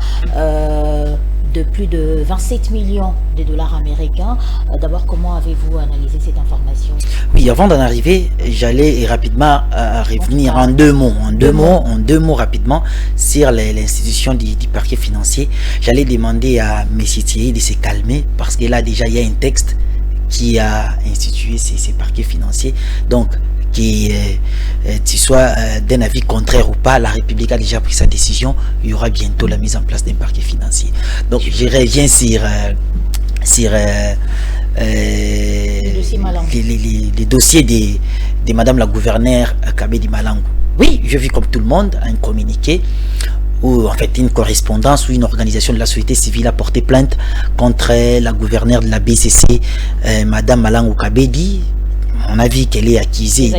de plus de 27 millions de dollars américains. D'abord, comment avez-vous analysé cette information? Oui, avant d'en arriver, j'allais rapidement revenir en deux mots rapidement sur l'institution du parquet financier. J'allais demander à M. Thierry de se calmer parce que là déjà il y a un texte qui a institué ces parquets financiers. Donc, qui tu sois d'un avis contraire ou pas, la République a déjà pris sa décision. Il y aura bientôt la mise en place d'un parquet financier. Donc je reviens sur les dossiers de Madame la gouverneure Kabedi Malangou. Oui, je vis comme tout le monde un communiqué où en fait une correspondance ou une organisation de la société civile a porté plainte contre la gouverneure de la BCC, Madame Malangou Kabedi. On a vu qu'elle est accusée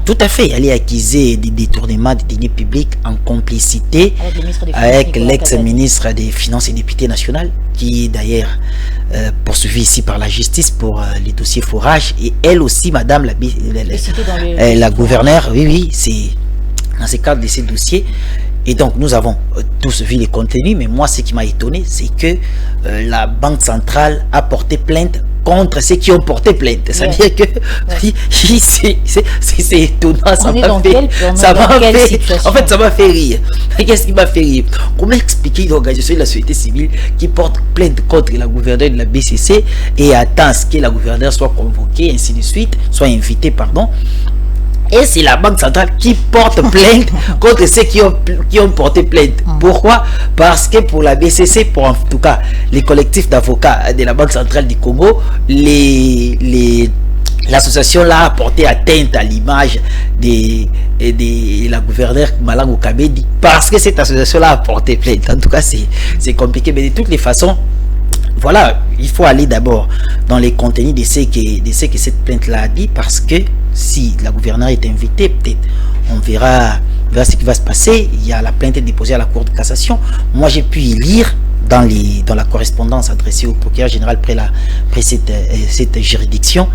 tout à fait, elle est accusée des détournements des deniers publics en complicité avec l'ex-ministre des Finances et député national, qui est d'ailleurs poursuivi ici par la justice pour les dossiers forage, et elle aussi, Madame la gouverneure, oui, c'est dans ce cadre de ces dossiers. Et donc nous avons tous vu les contenus, mais moi ce qui m'a étonné, c'est que la Banque centrale a porté plainte contre ceux qui ont porté plainte. C'est-à-dire que c'est étonnant, ça m'a fait rire. Qu'est-ce qui m'a fait rire? Comment expliquer une organisation de la société civile qui porte plainte contre la gouverneure de la BCC et attend à ce que la gouverneure soit convoquée, ainsi de suite, soit invitée, pardon. Et c'est la Banque centrale qui porte plainte contre ceux qui ont porté plainte. Pourquoi? Parce que pour la BCC, pour en tout cas les collectifs d'avocats de la Banque centrale du Congo, l'association là a porté atteinte à l'image de la gouverneure Malangou Kabedi, parce que cette association là a porté plainte. En tout cas, c'est compliqué, mais de toutes les façons, voilà, il faut aller d'abord dans les contenus de ce que cette plainte-là a dit, parce que si la gouverneure est invitée, peut-être on verra ce qui va se passer. Il y a la plainte déposée à la Cour de cassation. Moi, j'ai pu y lire dans la correspondance adressée au procureur général près cette juridiction.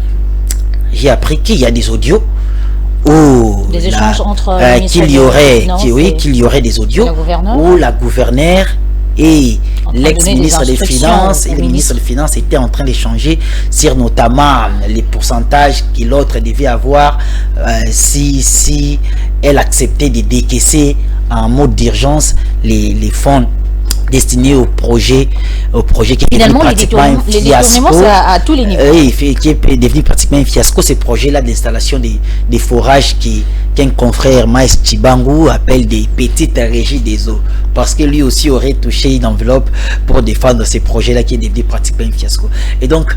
J'ai appris qu'il y a des audios où des échanges entre qu'il y aurait des audios où la gouverneure et l'ex-ministre des instructions Finances au et le ministre ministre. des Finances étaient en train d'échanger sur notamment les pourcentages que l'autre devait avoir si elle acceptait de décaisser en mode d'urgence les fonds destinés au projet qui est Finalement, devenu pratiquement un les fiasco. détournements, c'est à tous les niveaux. Oui, qui est devenu pratiquement un fiasco, ces projets-là d'installation des forages qu'un confrère Maïs Chibangu appelle des petites régies des eaux, parce que lui aussi aurait touché une enveloppe pour défendre ces projets-là qui est devenu pratiquement un fiasco. Et donc,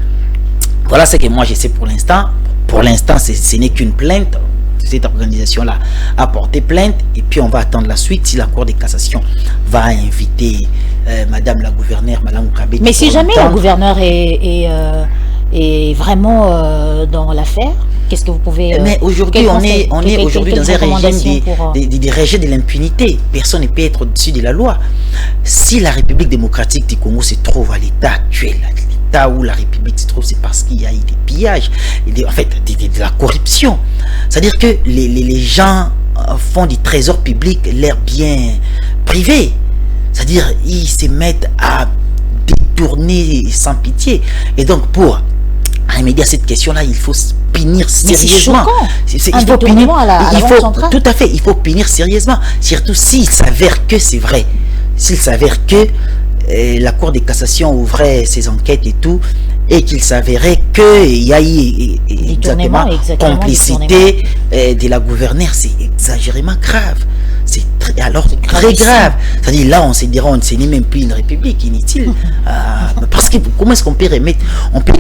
voilà ce que moi je sais pour l'instant. Pour l'instant, ce n'est qu'une plainte. Cette organisation-là a porté plainte et puis on va attendre la suite si la Cour de cassation va inviter Madame la gouverneure, Madame Oukabé. Mais si jamais la gouverneure est vraiment dans l'affaire, qu'est-ce que vous pouvez... mais aujourd'hui, on est aujourd'hui dans un régime des régime de l'impunité. Personne ne peut être au-dessus de la loi. Si la République démocratique du Congo se trouve à l'état actuel, l'état où la République se trouve, c'est parce qu'il y a eu des pillages, en fait, de la corruption. C'est-à-dire que les gens font du trésor public leur bien privé. C'est-à-dire ils se mettent à détourner sans pitié. Et donc pour remédier à cette question-là, il faut punir sérieusement. Il faut punir tout à fait, il faut punir sérieusement. Surtout s'il s'avère que c'est vrai. S'il s'avère que la Cour de cassation ouvrait ses enquêtes et tout, et qu'il s'avérait qu'il y a eu exactement complicité de la gouverneure, c'est exagérément grave. C'est très grave. C'est-à-dire là, on se dira, ce n'est même plus une république inutile. Parce que comment est-ce qu'on peut remettre, on peut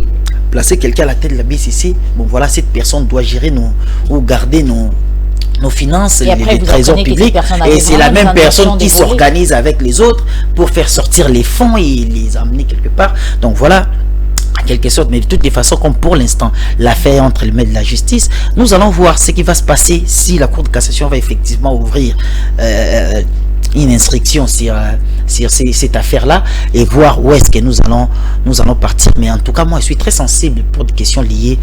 placer quelqu'un à la tête de la BCC, bon voilà, cette personne doit gérer ou garder nos finances, les trésors publics, et c'est la même personne qui s'organise avec les autres pour faire sortir les fonds et les amener quelque part. Donc voilà, en quelque sorte, mais de toutes les façons, comme pour l'instant, l'affaire entre les mains de la justice, nous allons voir ce qui va se passer si la Cour de cassation va effectivement ouvrir une instruction sur cette affaire-là et voir où est-ce que nous allons partir. Mais en tout cas, moi, je suis très sensible pour des questions liées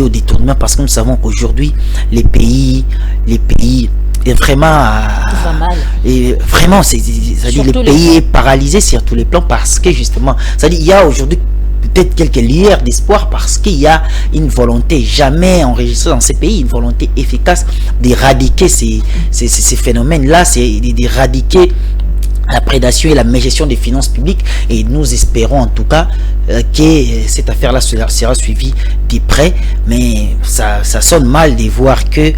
au détournement, parce que nous savons qu'aujourd'hui, les pays est vraiment vraiment, c'est-à-dire le pays est paralysé sur tous les plans, parce que justement, c'est-à-dire il y a aujourd'hui peut-être quelques lueurs d'espoir, parce qu'il y a une volonté jamais enregistrée dans ces pays, une volonté efficace d'éradiquer ces phénomènes-là, c'est d'éradiquer la prédation et la mégestion des finances publiques, et nous espérons en tout cas que cette affaire-là sera suivie de près. Mais ça sonne mal de voir que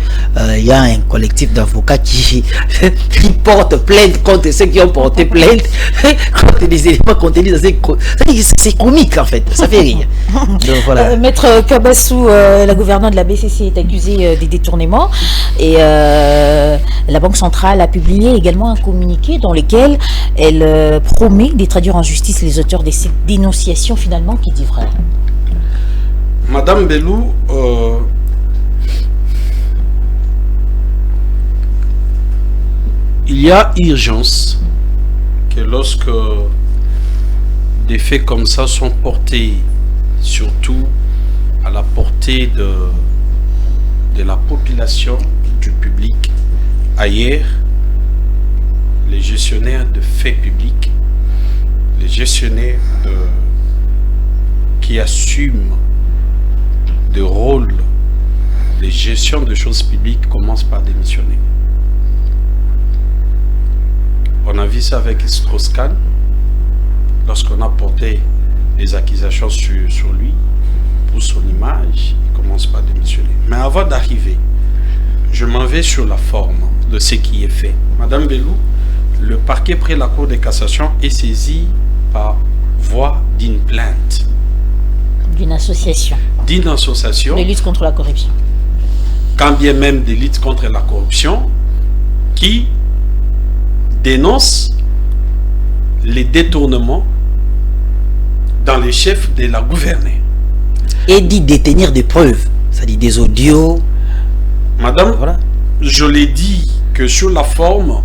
il y a un collectif d'avocats qui porte plainte contre ceux qui ont porté plainte contre des éléments contenus dans c'est comique en fait, ça fait rire. Donc, voilà. Maître Kabassou, la gouverneure de la BCC est accusée des détournements, et la Banque centrale a publié également un communiqué dans lequel elle promet de traduire en justice les auteurs de cette dénonciation finalement qui dit vrai. Madame Belou, il y a urgence que lorsque des faits comme ça sont portés, surtout à la portée de la population, du public, ailleurs, les gestionnaires de faits publics, les gestionnaires qui assument des rôles de gestion de choses publiques commencent par démissionner. On a vu ça avec Strauss-Kahn, lorsqu'on a porté des accusations sur lui, pour son image, il commence par démissionner. Mais avant d'arriver, je m'en vais sur la forme de ce qui est fait. Madame Belou, le parquet près la Cour de cassation est saisi par voie d'une plainte. D'une association. D'une association. De lutte contre la corruption. Quand bien même de lutte contre la corruption, qui dénonce les détournements dans les chefs de la gouverneure. Et dit détenir des preuves, c'est-à-dire des audios. Madame, voilà. Je l'ai dit que sur la forme,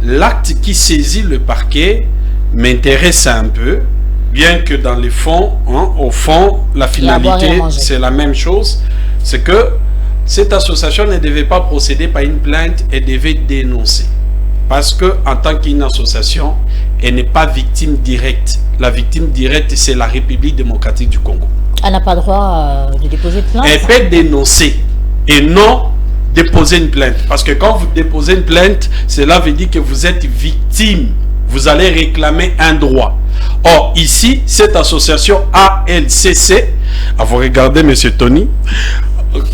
l'acte qui saisit le parquet m'intéresse un peu, bien que dans les fonds, au fond, la finalité, c'est la même chose. C'est que cette association ne devait pas procéder par une plainte, elle devait dénoncer. Parce que en tant qu'une association, elle n'est pas victime directe. La victime directe, c'est la République démocratique du Congo. Elle n'a pas droit de déposer plainte. Elle peut dénoncer et non déposer une plainte. Parce que quand vous déposez une plainte, cela veut dire que vous êtes victime. Vous allez réclamer un droit. Or, ici, cette association ALCC, vous regardez, M. Tony,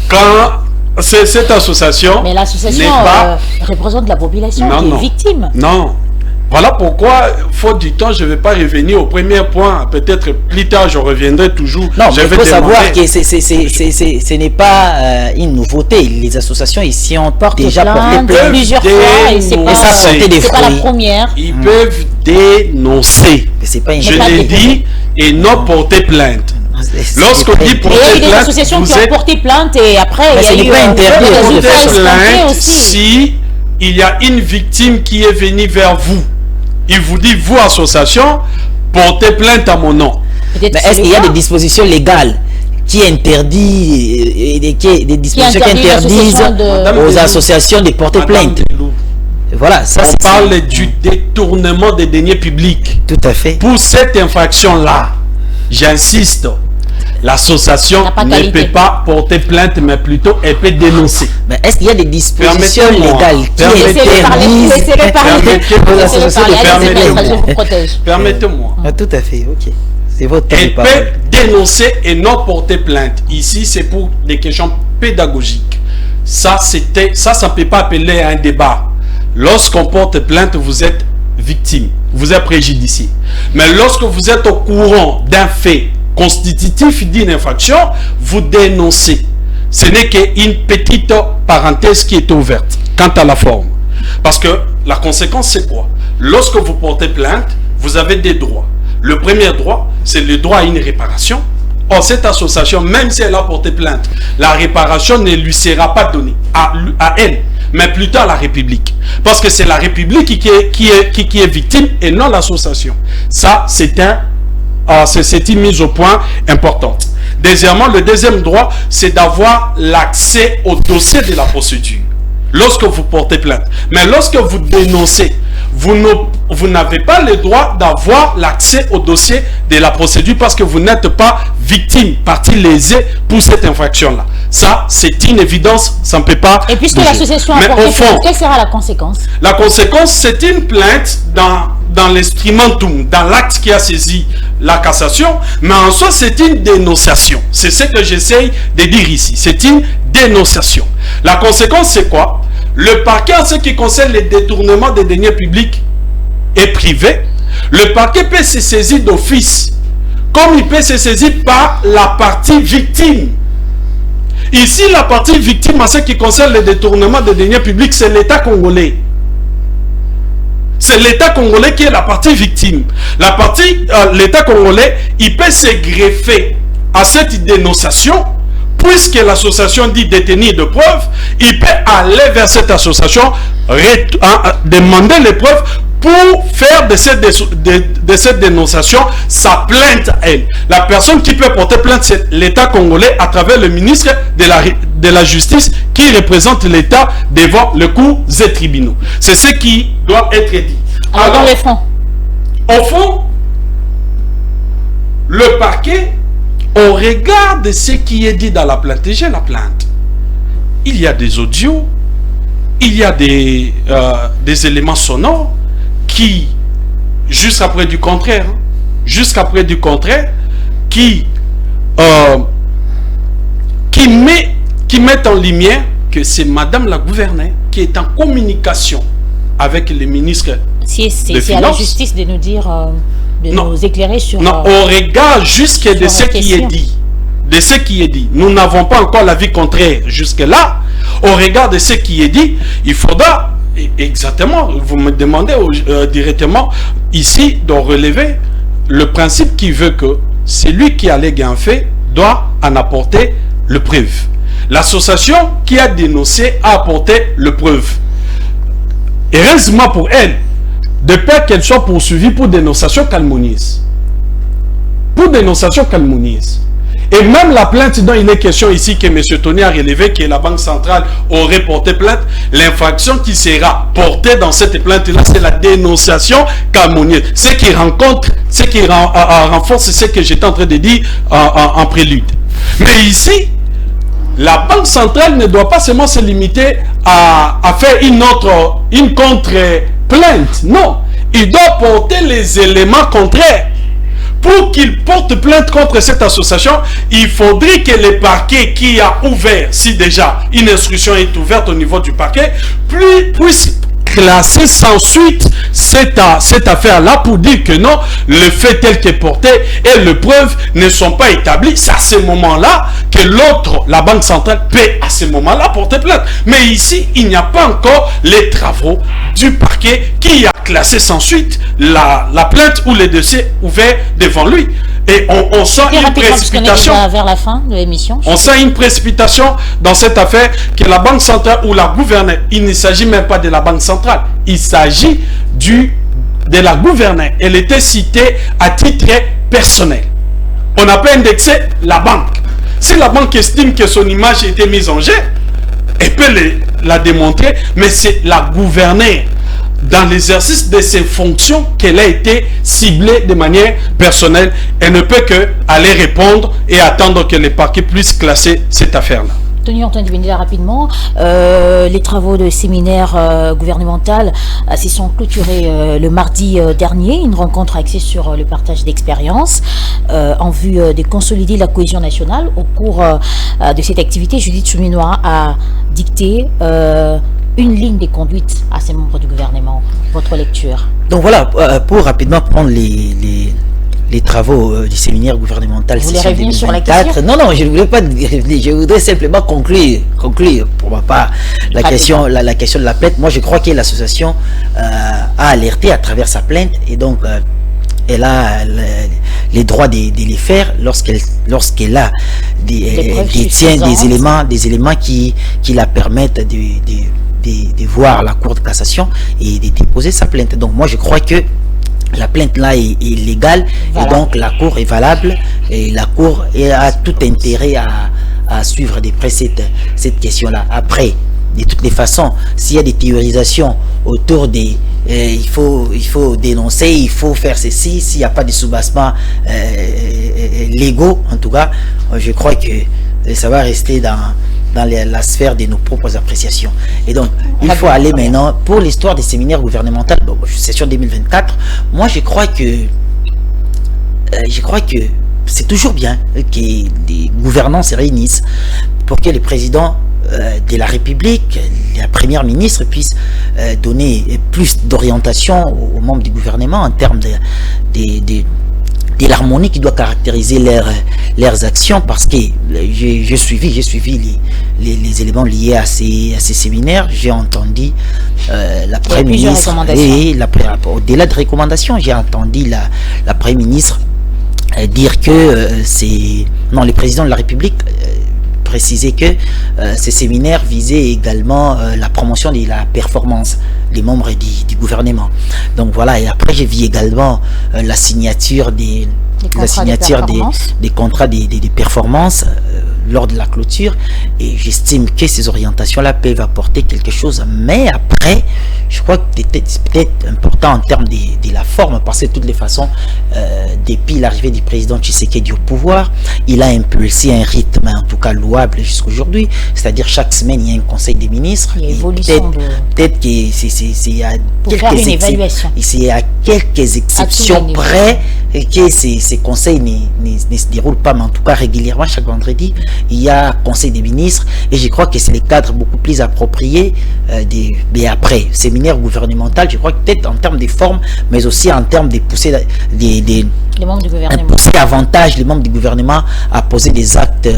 quand cette association... Mais l'association représente la population qui est victime. Non. Voilà pourquoi, faute du temps, je ne vais pas revenir au premier point. Peut-être plus tard, je reviendrai toujours. Non, mais il faut savoir que ce n'est pas une nouveauté. Les associations ici ont déjà porté plainte plusieurs fois et c'est pas la première. Ils peuvent dénoncer. Je l'ai dit, et non porter plainte. Lorsqu'on dit porter plainte, il y a des associations qui ont porté plainte et après il y a eu un interdit de porter plainte si il y a une victime qui est venue vers vous. Il vous dit, vous, association, portez plainte à mon nom. Mais est-ce qu'il y a des dispositions légales qui interdisent, des dispositions qui interdisent aux associations de porter plainte? Voilà, ça on parle du détournement des deniers publics. Tout à fait. Pour cette infraction-là, j'insiste, l'association ne peut pas porter plainte, mais plutôt elle peut dénoncer. Mais est-ce qu'il y a des dispositions légales qui Permettez-moi. Tout à fait, ok. C'est votre temps. Elle peut dénoncer et non porter plainte. Ici, c'est pour des questions pédagogiques. Ça ne peut pas appeler à un débat. Lorsqu'on porte plainte, vous êtes victime, vous êtes préjudicié. Mais lorsque vous êtes au courant d'un fait constitutif d'une infraction, vous dénoncez. Ce n'est qu'une petite parenthèse qui est ouverte quant à la forme. Parce que la conséquence, c'est quoi? Lorsque vous portez plainte, vous avez des droits. Le premier droit, c'est le droit à une réparation. Or, cette association, même si elle a porté plainte, la réparation ne lui sera pas donnée à elle, mais plutôt à la République. Parce que c'est la République qui est victime et non l'association. Ça, c'est une mise au point importante. Deuxièmement, le deuxième droit, c'est d'avoir l'accès au dossier de la procédure. Lorsque vous portez plainte. Mais lorsque vous dénoncez, vous n'avez pas le droit d'avoir l'accès au dossier de la procédure parce que vous n'êtes pas victime, partie lésée pour cette infraction-là. Ça, c'est une évidence, ça ne peut pas... Et puisque l'association a porté plainte, quelle sera la conséquence? La conséquence, c'est une plainte dans l'instrumentum, dans l'acte qui a saisi la cassation, mais en soi, c'est une dénonciation. C'est ce que j'essaye de dire ici. C'est une dénonciation. La conséquence, c'est quoi? Le parquet, en ce qui concerne les détournements des deniers publics et privés, le parquet peut se saisir d'office, comme il peut se saisir par la partie victime. Ici, la partie victime, en ce qui concerne les détournements des deniers publics, c'est l'État congolais. C'est l'État congolais qui est la partie victime. L'État congolais, il peut se greffer à cette dénonciation. Puisque l'association dit détenir de preuves, il peut aller vers cette association, demander les preuves pour faire de cette dénonciation sa plainte à elle. La personne qui peut porter plainte, c'est l'État congolais à travers le ministre de la Justice qui représente l'État devant les cours et tribunaux. C'est ce qui doit être dit. Alors, dans les fonds. Au fond, le parquet, au regard de ce qui est dit dans la plainte, j'ai la plainte. Il y a des audios, il y a des éléments sonores qui, jusqu'après du contraire, qui mettent en lumière que c'est Madame la gouverneure qui est en communication avec le ministre des Finances. C'est à la justice de nous dire... nous éclairer sur... Non, au regard jusque de ce qui est dit. De ce qui est dit. Nous n'avons pas encore l'avis contraire jusque-là. Au regard de ce qui est dit, il faudra exactement, vous me demandez directement ici de relever le principe qui veut que celui qui allègue un fait doit en apporter le preuve. L'association qui a dénoncé a apporté le preuve. Heureusement pour elle, de peur qu'elle soit poursuivie pour dénonciation calomnieuse. Pour dénonciation calomnieuse. Et même la plainte dont il est question ici, que M. Tony a relevé, que la Banque centrale aurait porté plainte, l'infraction qui sera portée dans cette plainte-là, c'est la dénonciation calomnieuse. Ce qui renforce ce que j'étais en train de dire en prélude. Mais ici, la Banque centrale ne doit pas seulement se limiter à faire une contre-plainte. Non, il doit porter les éléments contraires. Pour qu'il porte plainte contre cette association, il faudrait que le parquet qui a ouvert, si déjà une instruction est ouverte au niveau du parquet, puisse classer sans suite cette affaire-là pour dire que non, le fait tel qu'est porté et les preuves ne sont pas établies. C'est à ce moment-là que la Banque centrale peut à ce moment-là porter plainte. Mais ici, il n'y a pas encore les travaux du parquet qui a classé sans suite la plainte ou les dossiers ouverts devant lui. Et on sent une précipitation. Vers la fin de l'émission. On sent une précipitation dans cette affaire que la Banque centrale ou la gouverneure, il ne s'agit même pas de la Banque centrale, il s'agit de la gouverneure. Elle était citée à titre personnel. On n'a pas indexé la banque. Si la banque estime que son image a été mise en jeu, elle peut la démontrer, mais c'est la gouverneure, dans l'exercice de ses fonctions, qu'elle a été ciblée de manière personnelle. Elle ne peut que aller répondre et attendre que les parquets puissent classer cette affaire-là. Tony Antoine Dibendila, rapidement, les travaux de séminaire gouvernemental s'y sont clôturés le mardi dernier. Une rencontre axée sur le partage d'expériences en vue de consolider la cohésion nationale. Au cours de cette activité, Judith Souminoa a dicté une ligne de conduite à ses membres du gouvernement. Votre lecture? Donc voilà, pour rapidement prendre les travaux du séminaire gouvernemental session 2024. Non, je ne voulais pas revenir, je voudrais simplement conclure pour ma part la question de la plainte. Moi, je crois que l'association a alerté à travers sa plainte et donc elle a les droits de les faire lorsqu'elle a détient des éléments qui la permettent de voir la Cour de cassation et de déposer sa plainte. Donc moi je crois que la plainte là est légale et donc la Cour est valable et la Cour a tout intérêt à suivre de près cette question là. Après, de toutes les façons, s'il y a des théorisations autour des il faut dénoncer, il faut faire ceci, s'il n'y a pas de soubassement légaux, en tout cas, je crois que ça va rester dans la sphère de nos propres appréciations. Et donc, il faut aller maintenant pour l'histoire des séminaires gouvernementaux, session 2024. Moi, je crois que c'est toujours bien que des gouvernants se réunissent pour que les présidents de la République, la première ministre puisse donner plus d'orientation aux membres du gouvernement en termes de l'harmonie qui doit caractériser leurs actions, parce que j'ai suivi les éléments liés à ces séminaires. J'ai entendu la Première ministre et au-delà de recommandations, j'ai entendu la Première ministre dire que le président de la République préciser que ces séminaires visaient également la promotion de la performance des membres du gouvernement. Donc voilà, et après j'ai vu également la signature des contrats des performances lors de la clôture, et j'estime que ces orientations-là peuvent apporter quelque chose. Mais après, je crois que c'est peut-être important en termes de la forme, parce que de toutes les façons, depuis l'arrivée du président Tshisekedi au pouvoir, il a impulsé un rythme en tout cas louable jusqu'aujourd'hui, c'est-à-dire chaque semaine il y a un conseil des ministres. Peut-être que c'est à quelques exceptions près que ces conseils ne se déroulent pas, mais en tout cas régulièrement chaque vendredi il y a conseil des ministres, et je crois que c'est les cadres beaucoup plus appropriés mais après séminaire gouvernemental. Je crois que peut-être en termes de forme, mais aussi en termes de pousser les membres du gouvernement, pousser avantage les membres du gouvernement à poser des actes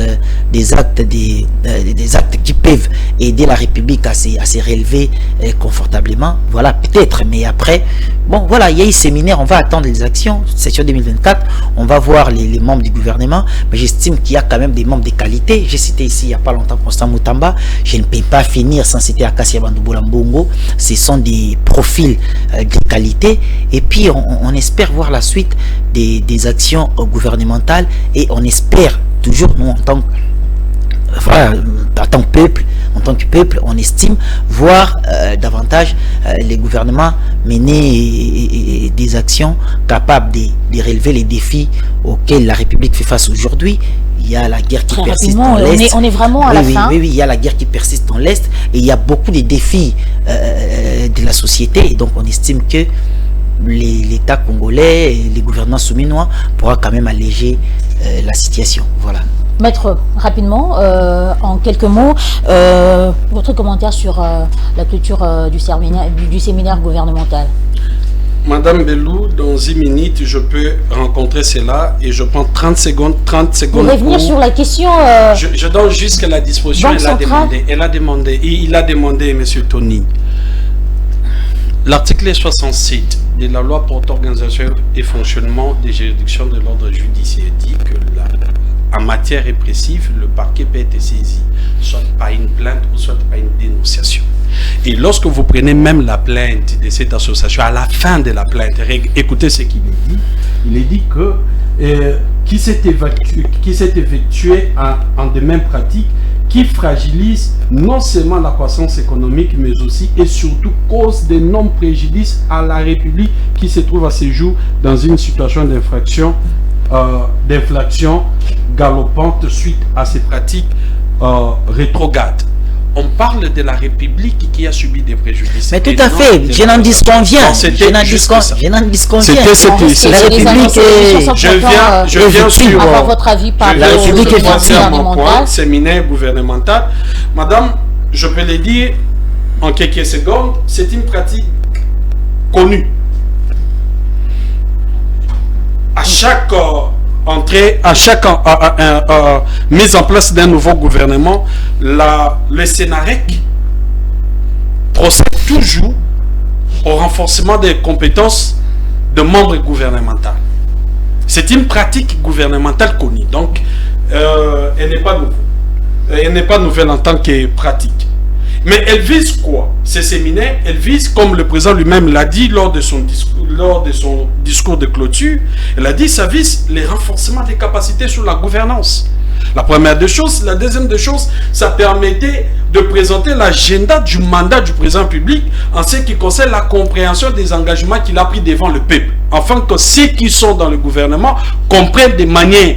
qui peuvent aider la République à se relever confortablement. Voilà, peut-être, mais après, bon, voilà, il y a eu séminaire, on va attendre les actions. Session 2024, on va voir les membres du gouvernement, mais j'estime qu'il y a quand même des membres de qualité. J'ai cité ici il n'y a pas longtemps Constant Moutamba, je ne peux pas finir sans citer Akassia Bandouboula Mbongo. Ce sont des profils de qualité, et puis on espère voir la suite des actions gouvernementales, et on espère toujours, nous en tant que peuple, on estime voir davantage les gouvernements mener des actions capables de relever les défis auxquels la République fait face aujourd'hui. Il y a la guerre qui persiste dans l'Est. On est vraiment à la fin. Oui, il y a la guerre qui persiste dans l'Est, et il y a beaucoup de défis de la société, et donc on estime que l'État congolais et les gouvernements souminois pourra quand même alléger la situation. Voilà. Maître, rapidement, en quelques mots, votre commentaire sur la clôture du séminaire gouvernemental. Madame Bellou, dans 10 minutes, je peux rencontrer cela et je prends 30 secondes. Pour revenir sur la question... Je donne juste la disposition. Elle a demandé, M. Tony. L'article 67 de la loi portant organisation et fonctionnement des juridictions de l'ordre judiciaire dit que en matière répressive, le parquet peut être saisi, soit par une plainte ou soit par une dénonciation. Et lorsque vous prenez même la plainte de cette association, à la fin de la plainte, écoutez ce qu'il dit. Il est dit que qui s'est effectué en de mêmes pratiques qui fragilisent non seulement la croissance économique, mais aussi et surtout cause d'énormes préjudices à la République qui se trouve à ce jour dans une situation d'infraction galopante suite à ces pratiques rétrogrades. On parle de la République qui a subi des préjudices. Mais tout à fait, je n'en disconviens. C'était La République je viens sur avoir votre avis par la République est gouvernementale. Séminaire gouvernemental. Madame, je peux le dire en quelques secondes, c'est une pratique connue. À chaque entrée, à chaque mise en place d'un nouveau gouvernement, le Sénarec procède toujours au renforcement des compétences de membres gouvernementaux. C'est une pratique gouvernementale connue, donc elle n'est pas nouvelle. Elle n'est pas nouvelle en tant que pratique. Mais elle vise quoi? Ces séminaires, elle vise, comme le président lui-même l'a dit lors de son discours de clôture, elle a dit ça vise les renforcements des capacités sur la gouvernance. La première des choses. La deuxième des choses, ça permettait de présenter l'agenda du mandat du président public en ce qui concerne la compréhension des engagements qu'il a pris devant le peuple, afin que ceux qui sont dans le gouvernement comprennent de manière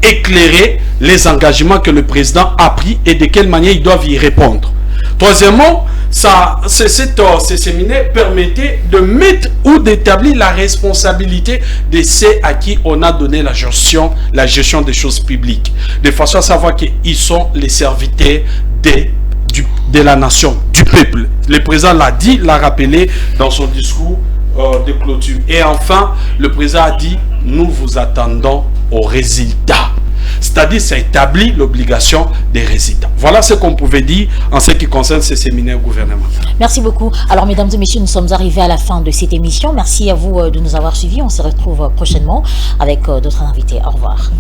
éclairée les engagements que le président a pris et de quelle manière ils doivent y répondre. Troisièmement, ces séminaires permettaient de mettre ou d'établir la responsabilité de ceux à qui on a donné la gestion des choses publiques, de façon à savoir qu'ils sont les serviteurs de la nation, du peuple. Le président l'a dit, l'a rappelé dans son discours de clôture. Et enfin, le président a dit, nous vous attendons aux résultats. C'est-à-dire, ça établit l'obligation des résultats. Voilà ce qu'on pouvait dire en ce qui concerne ces séminaires gouvernementaux. Merci beaucoup. Alors, mesdames et messieurs, nous sommes arrivés à la fin de cette émission. Merci à vous de nous avoir suivis. On se retrouve prochainement avec d'autres invités. Au revoir.